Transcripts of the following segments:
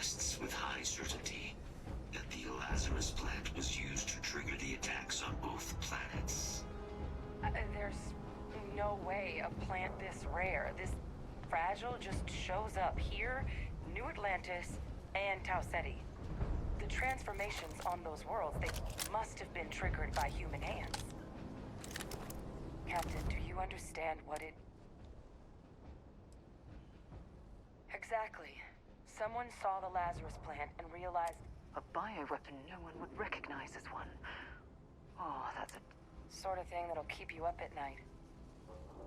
suggests with high certainty that the Lazarus plant was used to trigger the attacks on both planets. There's no way a plant this rare, this fragile, just shows up here, New Atlantis, and Tau Ceti. The transformations on those worlds, they must have been triggered by human hands. Captain, do you understand what it... Exactly. Someone saw the Lazarus plant and realized... A bioweapon no one would recognize as one. Oh, that's a... sort of thing that'll keep you up at night.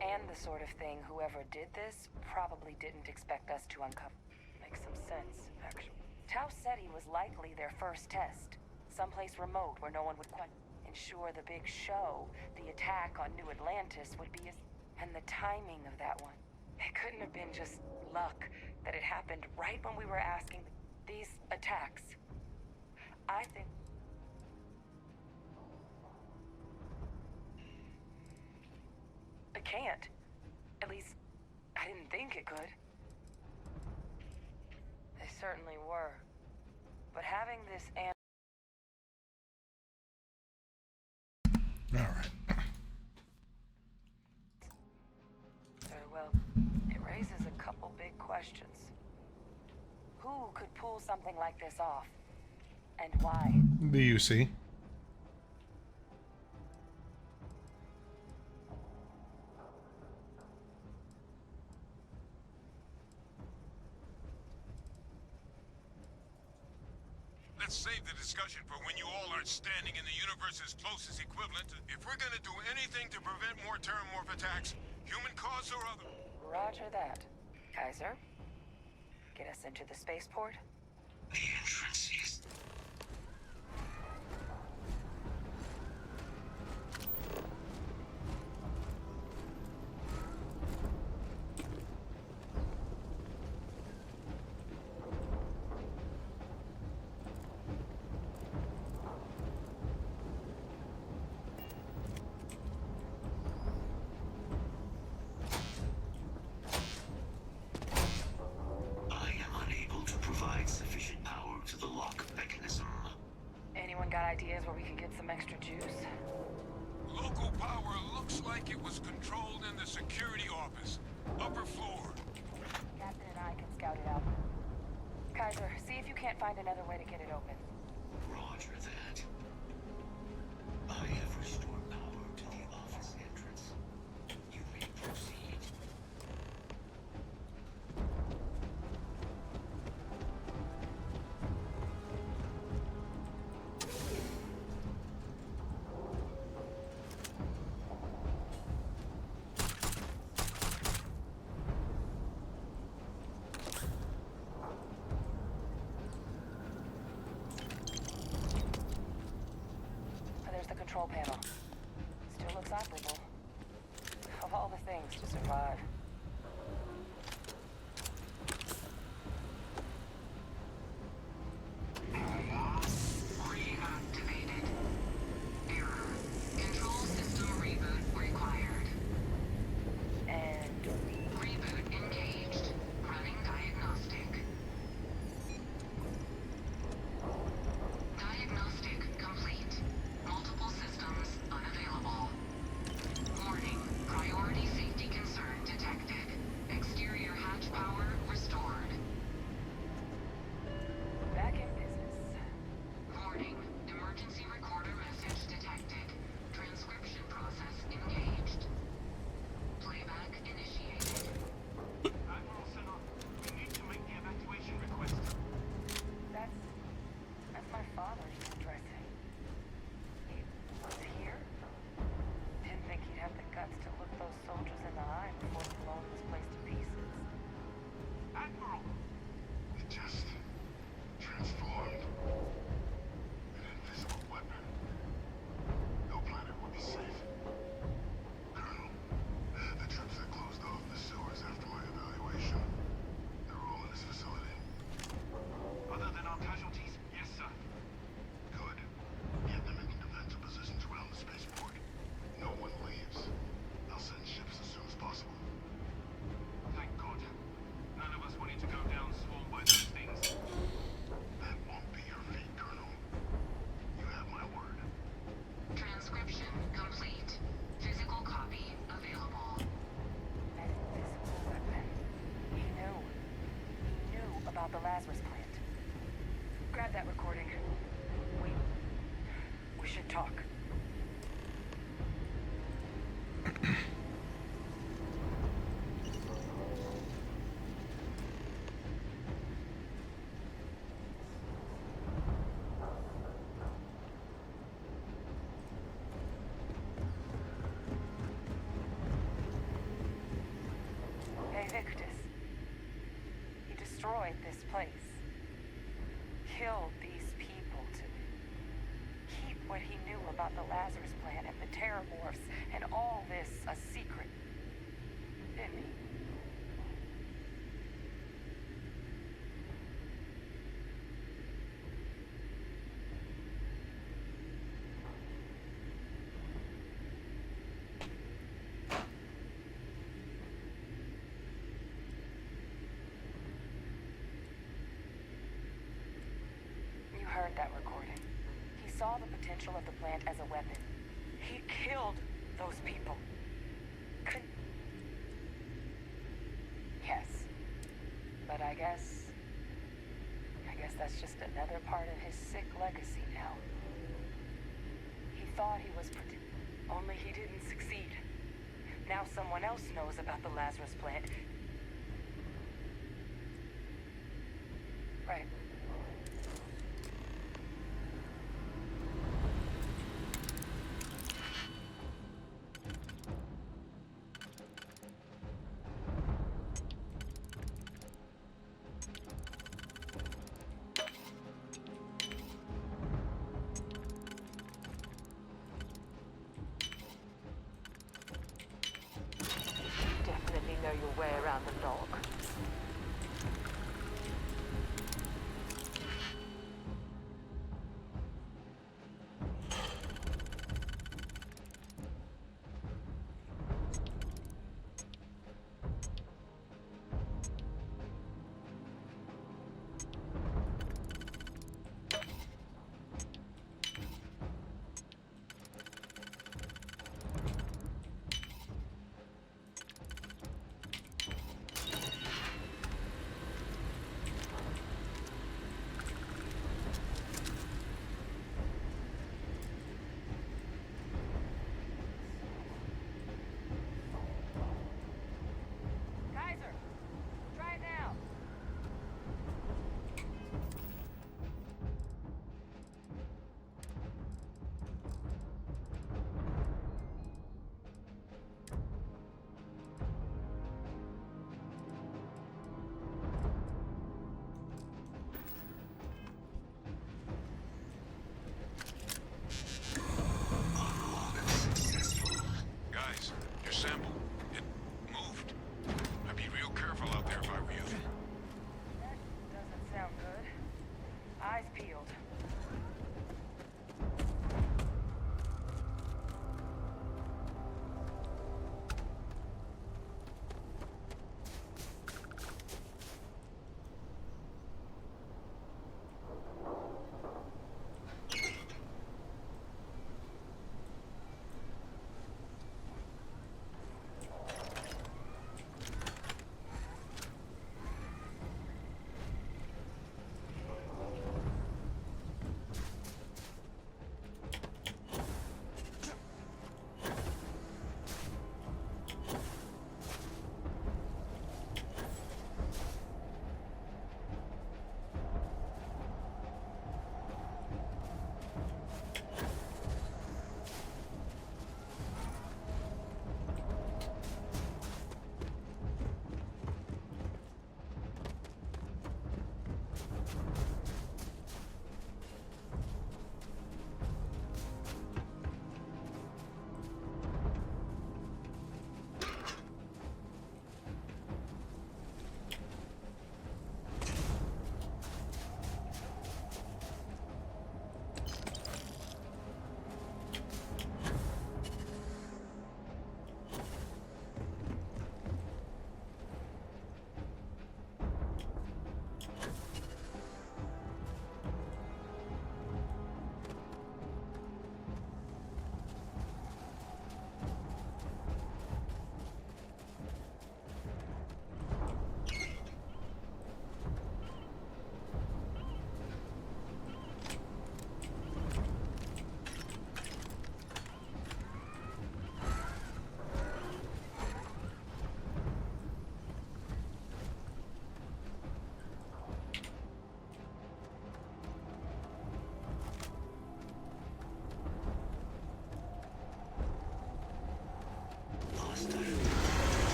And the sort of thing whoever did this probably didn't expect us to uncover. Makes some sense, actually. Tau Ceti was likely their first test. Someplace remote where no one would ensure the big show, the attack on New Atlantis would be as... And the timing of that one. It couldn't have been just luck that it happened right when we were asking these attacks. I think... It can't. At least, I didn't think it could. They certainly were. But having this Alright. Very well. It raises a couple big questions. Who could pull something like this off? And why? The UC. Let's save the discussion for when you all aren't standing in the universe's closest equivalent. If we're gonna do anything to prevent more terramorph attacks, human cause or other... Roger that. Kaiser, get us into the spaceport? The entrance is... sufficient power to the lock mechanism. Anyone got ideas where we could get some extra juice? Local power looks like it was controlled in the security office. Upper floor. Captain and I can scout it out. Kaiser, see if you can't find another way to get it open. Roger that. I have restored power to the office entrance. You may proceed. Control panel. Still looks operable. Of all the things to survive. Reactivated. Error. Control system reboot required. And... Reboot engaged. Running diagnostic. Diagnostic complete. Multiple systems unavailable. Warning. Priority safety concern detected. the Lazarus plant. Grab that recording. We should talk. Victus. He destroyed this place. Killed these people to keep what he knew about the Lazarus plant and the Terramorphs and all this a secret. Didn't he? Heard that recording. He saw the potential of the plant as a weapon. He killed those people. Yes. But I guess that's just another part of his sick legacy now. He thought he was only he didn't succeed. Now someone else knows about the Lazarus plant. Right. Definitely know your way around the log.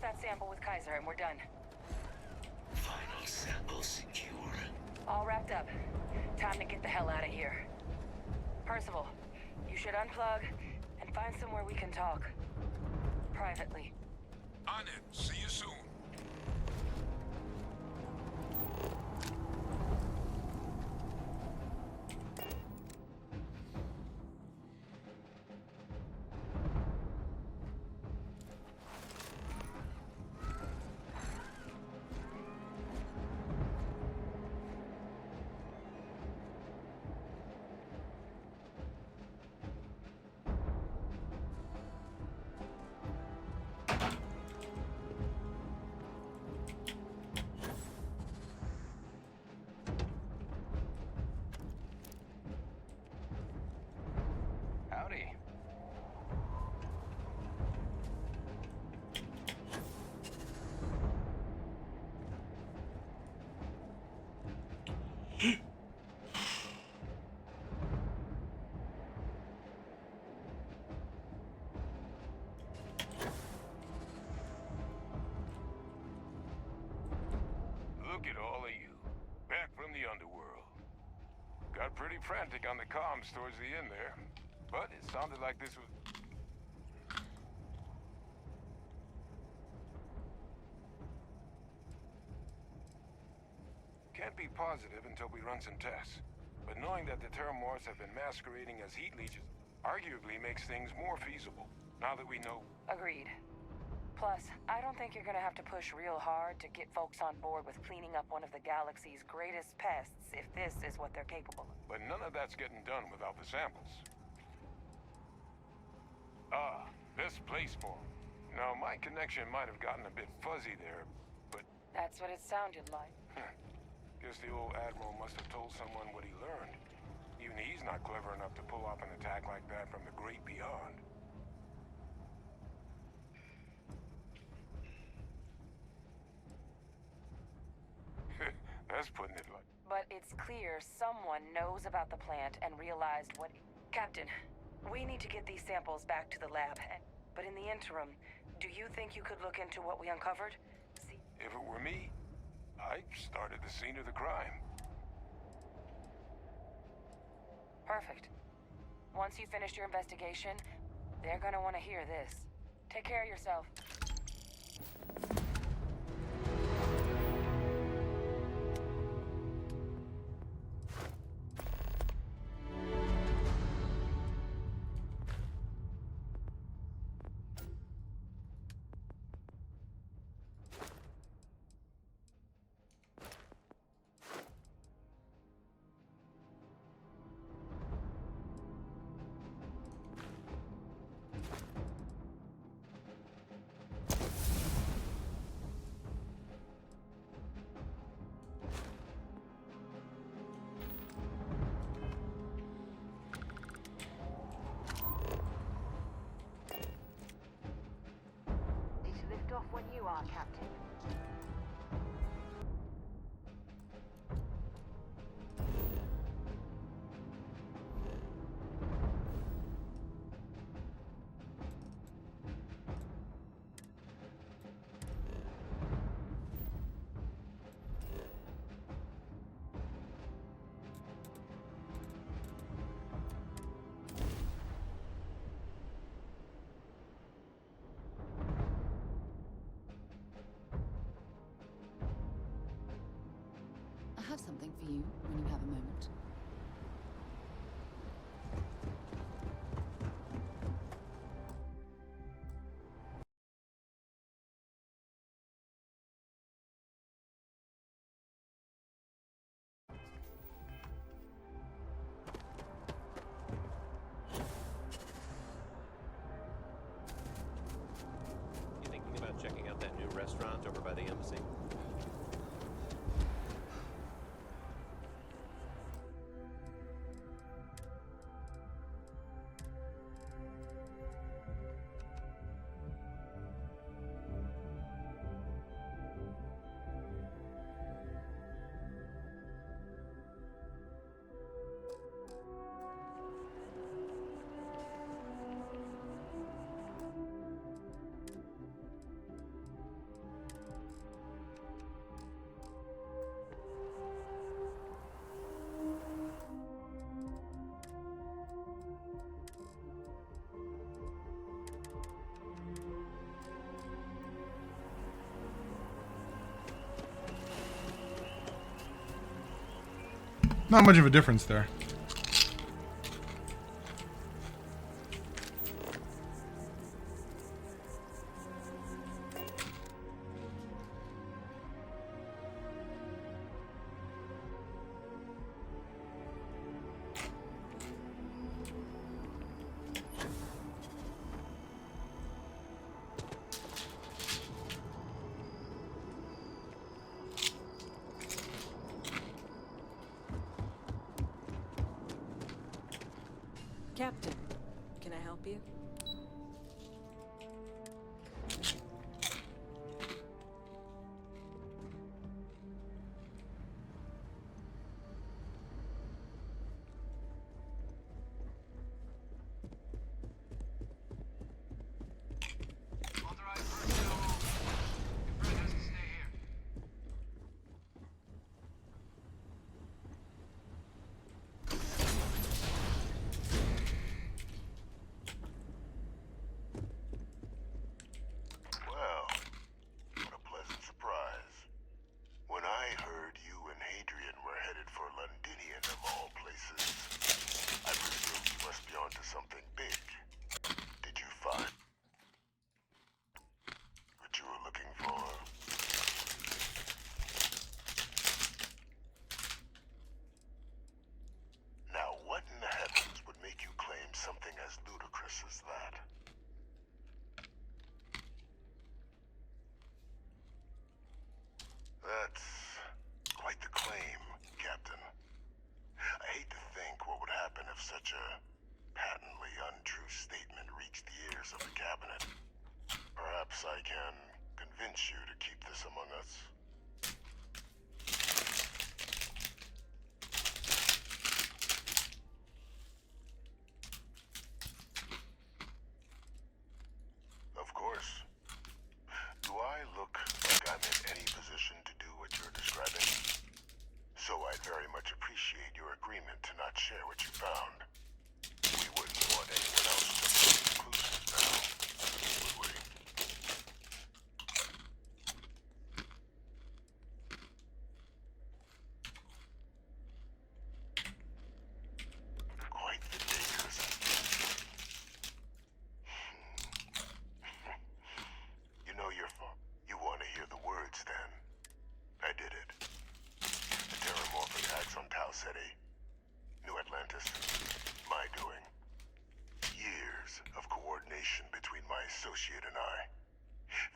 that sample with Kaiser and we're done. Final sample secure. All wrapped up. Time to get the hell out of here. Percival, you should unplug and find somewhere we can talk. Privately. On it. See you soon. Howdy. Look at all of you. Back from the underworld. Got pretty frantic on the comms towards the end there. But it sounded like this was... Can't be positive until we run some tests. But knowing that the Terramorphs have been masquerading as heat leeches arguably makes things more feasible, now that we know... Agreed. Plus, I don't think you're gonna have to push real hard to get folks on board with cleaning up one of the galaxy's greatest pests if this is what they're capable of. But none of that's getting done without the samples. Ah, this place form. Now, my connection might have gotten a bit fuzzy there, but... That's what it sounded like. Guess the old Admiral must have told someone what he learned. Even he's not clever enough to pull off an attack like that from the great beyond. That's putting it like... But it's clear someone knows about the plant and realized what... Captain, we need to get these samples back to the lab. But in the interim, do you think you could look into what we uncovered? See... If it were me, I'd start at the scene of the crime. Perfect. Once you finish your investigation, they're gonna want to hear this. Take care of yourself. Off when you are, Captain. I have something for you when you have a moment. You thinking about checking out that new restaurant over by the embassy? Not much of a difference there. Captain, can I help you? Authorized personnel. Your friend has to stay here. Well, what a pleasant surprise. When I heard you and Hadrian were headed for Londinian of all places, I presumed you must be onto something big. Did you find what you were looking for? Now, what in the heavens would make you claim something as ludicrous as that? That's quite the claim, Captain. I hate to think what would happen if such a patently untrue statement reached the ears of the Cabinet. Perhaps I can convince you to keep this among us. Of course. Do I look like I'm in any position to do what you're describing? So I'd very much appreciate your agreement to not share what you found. We wouldn't want anyone else to be exclusive now, would we? Quite the dangerous. You know you want to hear the words then. I did it. The Terramorph attacks on Tau Ceti. New Atlantis. My doing. Years of coordination between my associate and I.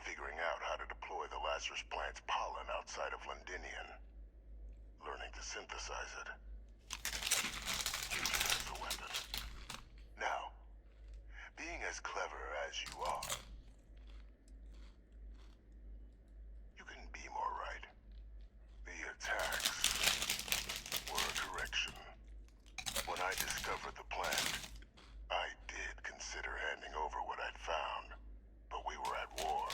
Figuring out how to deploy the Lazarus plant's pollen outside of Londinian. Learning to synthesize it. Using it as a weapon. Now, being as clever as you are, you can be more right. The attacks were a correction. When I discovered the plant, I did consider handing over what I'd found, but we were at war.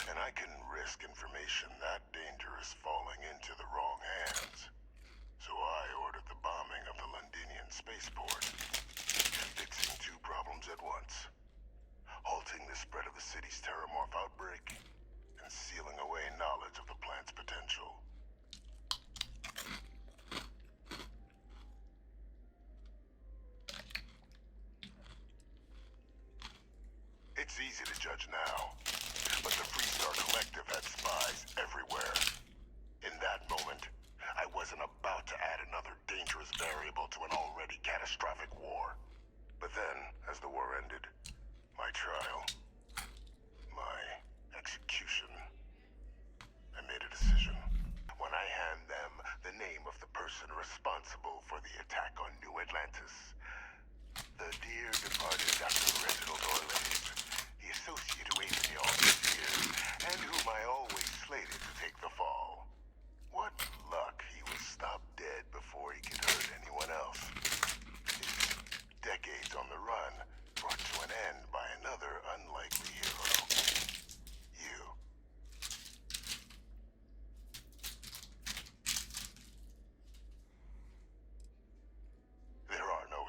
And I couldn't risk information that dangerous falling into the wrong hands. So I ordered the bombing of the Londinian spaceport, fixing two problems at once. Halting the spread of the city's Terramorph outbreak, and sealing away knowledge of the plant's potential. It's easy to judge now, but the Freestar Collective had spies everywhere. In that moment, I wasn't about to add another dangerous variable to an already catastrophic war. But then, as the war ended, my trial, my execution, I made a decision. When I hand them the name of the person responsible for the attack on New Atlantis, the dear departed Dr. Reginald Orleans, the associate who aided me all these years, and whom I always slated to take the fall. What luck he was stopped dead before he could hurt anyone else. His decades on the run brought to an end by another unlikely hero. You. There are no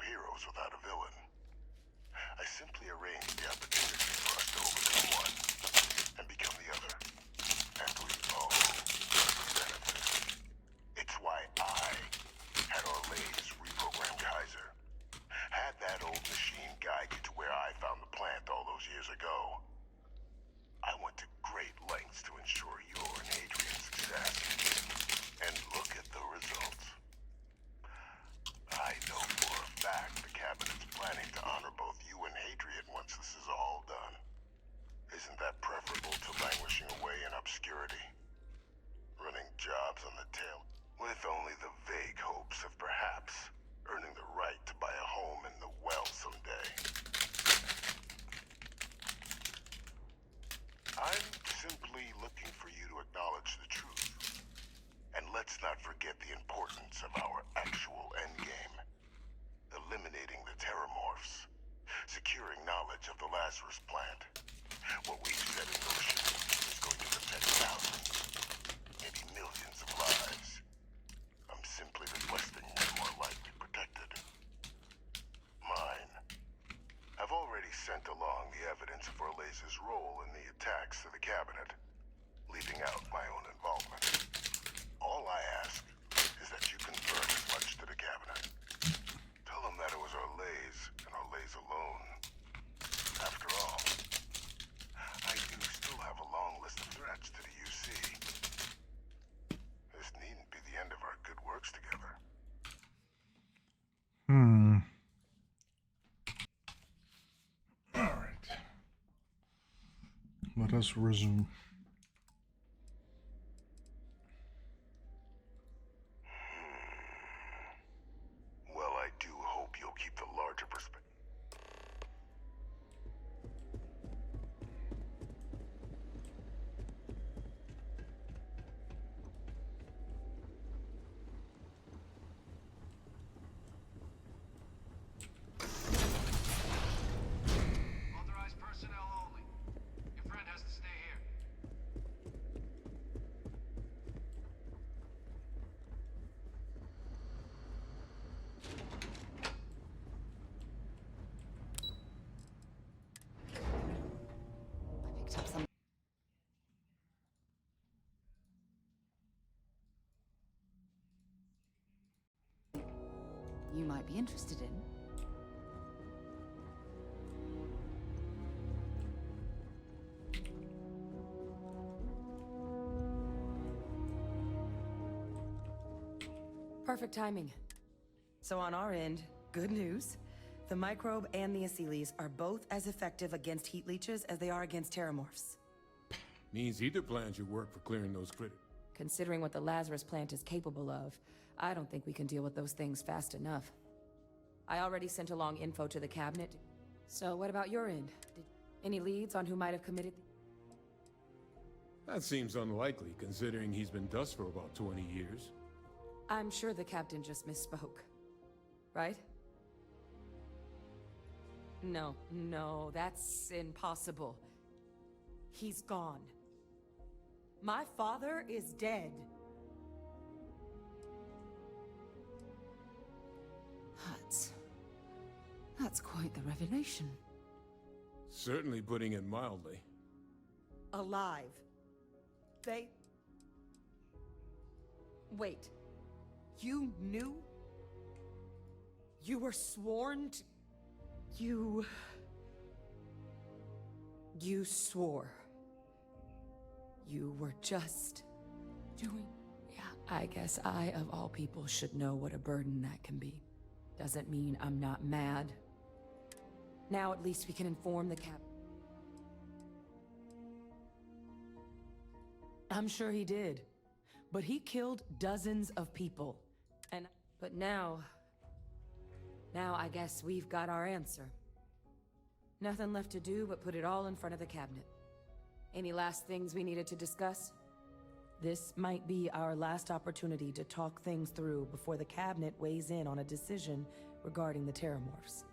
Let's resume. Well, I do hope you'll keep the larger perspective. Authorized personnel only. Your friend has to stay here. I picked up some. You might be interested in. Perfect timing. So on our end, good news. The microbe and the Aciles are both as effective against heat leeches as they are against terramorphs. Means either plan should work for clearing those critters. Considering what the Lazarus plant is capable of, I don't think we can deal with those things fast enough. I already sent along info to the cabinet. So what about your end? Any leads on who might have committed? That seems unlikely, considering he's been dust for about 20 years. I'm sure the captain just misspoke. Right? No, that's impossible. He's gone. My father is dead. That's quite the revelation. Certainly putting it mildly. Alive. Wait. You knew? You were sworn to... You swore. You were just doing... Yeah, I guess I, of all people, should know what a burden that can be. Doesn't mean I'm not mad. Now at least we can inform the cap... I'm sure he did. But he killed dozens of people. But now I guess we've got our answer. Nothing left to do but put it all in front of the cabinet. Any last things we needed to discuss? This might be our last opportunity to talk things through before the cabinet weighs in on a decision regarding the terramorphs.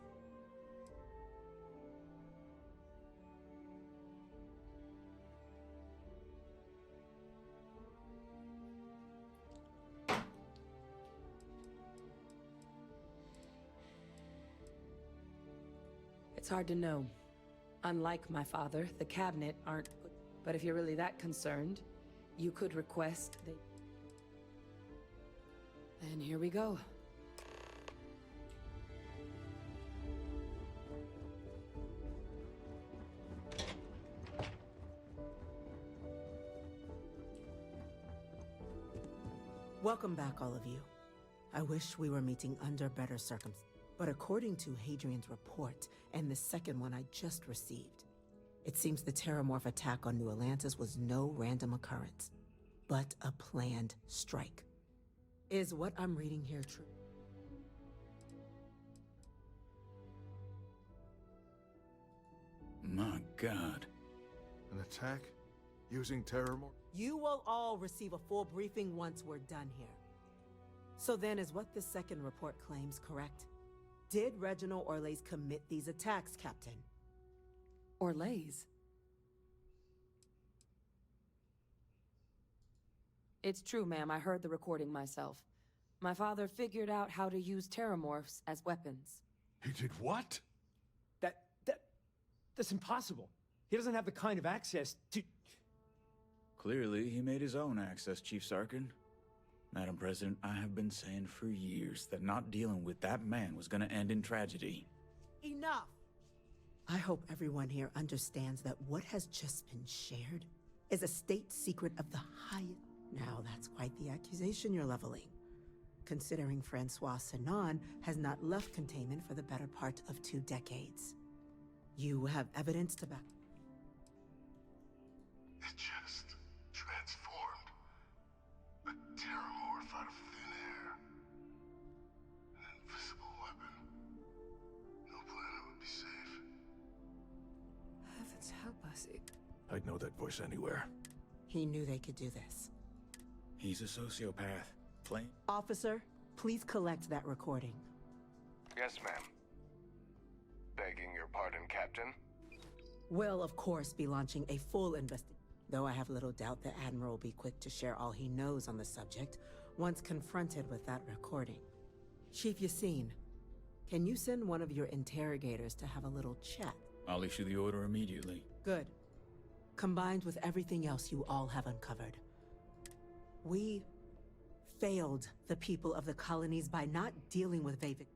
It's hard to know. Unlike my father, the cabinet aren't... But if you're really that concerned, you could request they... And here we go. Welcome back, all of you. I wish we were meeting under better circumstances. But according to Hadrian's report, and the second one I just received, it seems the Terramorph attack on New Atlantis was no random occurrence, but a planned strike. Is what I'm reading here true? My God. An attack? Using Terramorph? You will all receive a full briefing once we're done here. So then, is what the second report claims correct? Did Reginald Orlays commit these attacks, Captain? Orlays? It's true, ma'am. I heard the recording myself. My father figured out how to use terramorphs as weapons. He did what? That's impossible. He doesn't have the kind of access to... Clearly, he made his own access, Chief Sarkin. Madam President, I have been saying for years that not dealing with that man was gonna end in tragedy. Enough! I hope everyone here understands that what has just been shared is a state secret of the highest... Now, that's quite the accusation you're leveling, considering Francois Sinon has not left containment for the better part of 2 decades. You have evidence to back... It just transformed. A terramorph out of thin air. An invisible weapon. No planet would be safe. Heavens help us. I'd know that voice anywhere. He knew they could do this. He's a sociopath. Plain. Officer, please collect that recording. Yes, ma'am. Begging your pardon, Captain. We'll, of course, be launching a full investigation, though I have little doubt the Admiral will be quick to share all he knows on the subject once confronted with that recording. Chief Yassine, can you send one of your interrogators to have a little chat? I'll issue the order immediately. Good. Combined with everything else you all have uncovered. We failed the people of the colonies by not dealing with Vivek.